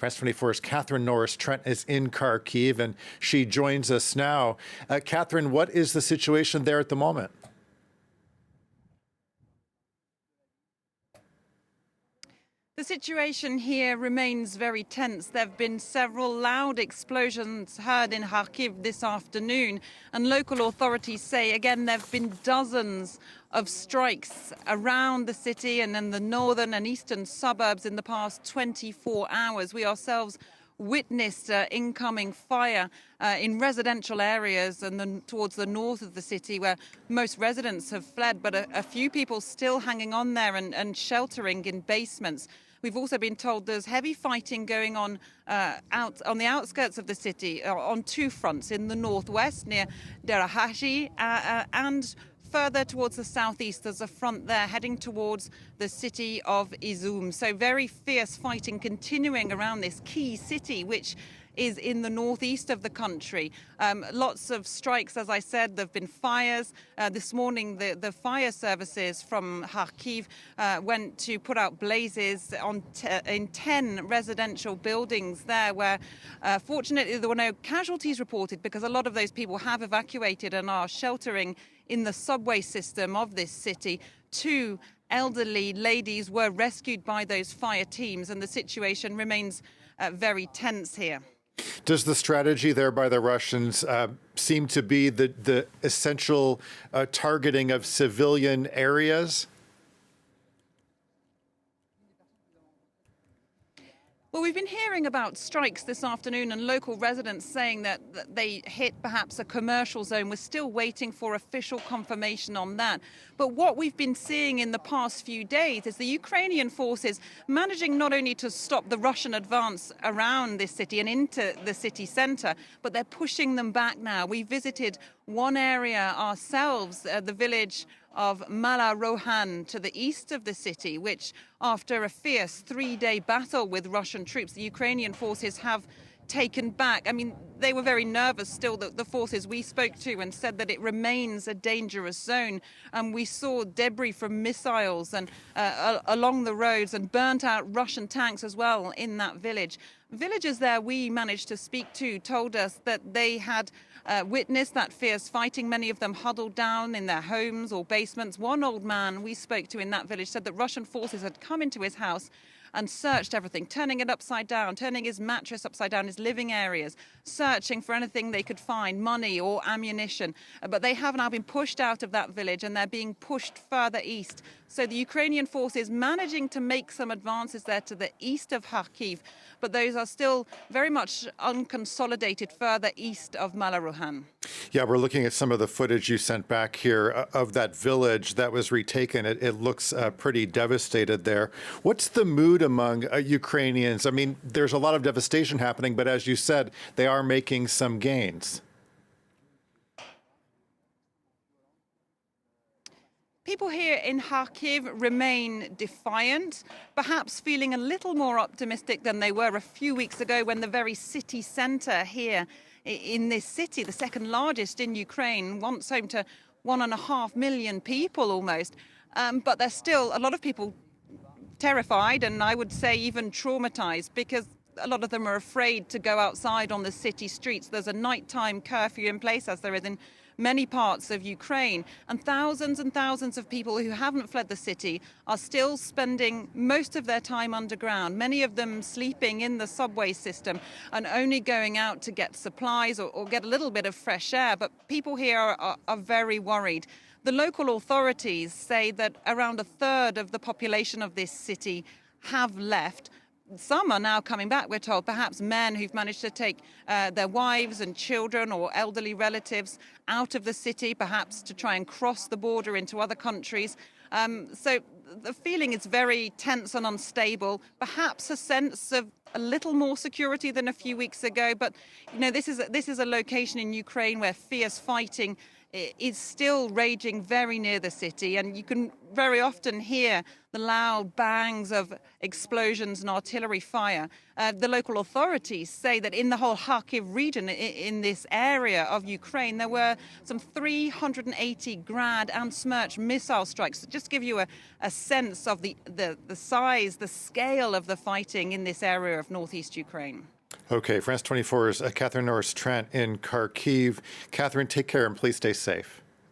France 24's Catherine Norris Trent is in Kharkiv, and she joins us now. Catherine, what is the situation there at the moment? The situation here remains very tense. There have been several loud explosions heard in Kharkiv this afternoon, and local authorities say, again, there have been dozens of strikes around the city and in the northern and eastern suburbs in the past 24 hours. We ourselves witnessed incoming fire in residential areas and then towards the north of the city, where most residents have fled, but a few people still hanging on there and sheltering in basements. We've also been told there's heavy fighting going on out on the outskirts of the city on two fronts, in the northwest near Derahashi and further towards the southeast. There's a front there heading towards the city of Izum. So very fierce fighting continuing around this key city, which is in the northeast of the country. Lots of strikes, as I said. There have been fires. This morning, the fire services from Kharkiv went to put out blazes in 10 residential buildings there, where fortunately there were no casualties reported, because a lot of those people have evacuated and are sheltering in the subway system of this city. Two elderly ladies were rescued by those fire teams, and the situation remains very tense here. Does the strategy there by the Russians seem to be the essential targeting of civilian areas? Well, we've been hearing about strikes this afternoon and local residents saying that they hit perhaps a commercial zone. We're still waiting for official confirmation on that. But what we've been seeing in the past few days is the Ukrainian forces managing not only to stop the Russian advance around this city and into the city centre, but they're pushing them back now. We visited one area ourselves, the village of Malarohan to the east of the city, which after a fierce 3-day battle with Russian troops, the Ukrainian forces have taken back. I mean, they were very nervous still, the forces we spoke to, and said that it remains a dangerous zone. And we saw debris from missiles and along the roads, and burnt out Russian tanks as well in that village. Villagers there we managed to speak to told us that they had witnessed that fierce fighting, many of them huddled down in their homes or basements. One old man we spoke to in that village said that Russian forces had come into his house and searched everything, turning it upside down, turning his mattress upside down, his living areas, searching for anything they could find, money or ammunition. But they have now been pushed out of that village, and they're being pushed further east. So the Ukrainian forces managing to make some advances there to the east of Kharkiv, but those are still very much unconsolidated further east of Malarohan. Yeah, we're looking at some of the footage you sent back here of that village that was retaken. It looks pretty devastated there. What's the mood among Ukrainians? I mean, there's a lot of devastation happening, but as you said, they are making some gains. People here in Kharkiv remain defiant, perhaps feeling a little more optimistic than they were a few weeks ago, when the very city centre here in this city, the second largest in Ukraine, once home to 1.5 million people almost. But there's still a lot of people terrified, and I would say even traumatized, because a lot of them are afraid to go outside on the city streets. There's a nighttime curfew in place, as there is in many parts of Ukraine, and thousands of people who haven't fled the city are still spending most of their time underground, many of them sleeping in the subway system and only going out to get supplies or get a little bit of fresh air. But people here are very worried. The local authorities say that around a third of the population of this city have left. Some are now coming back, we're told, perhaps men who've managed to take their wives and children or elderly relatives out of the city, perhaps to try and cross the border into other countries. So the feeling is very tense and unstable, perhaps a sense of a little more security than a few weeks ago. But, you know, this is a location in Ukraine where fierce fighting is still raging very near the city, and you can very often hear the loud bangs of explosions and artillery fire. The local authorities say that in the whole Kharkiv region, in this area of Ukraine, there were some 380 Grad and Smerch missile strikes. To just give you a sense of the size, the scale of the fighting in this area of northeast Ukraine. Okay, France 24's Catherine Norris Trent in Kharkiv. Catherine, take care and please stay safe.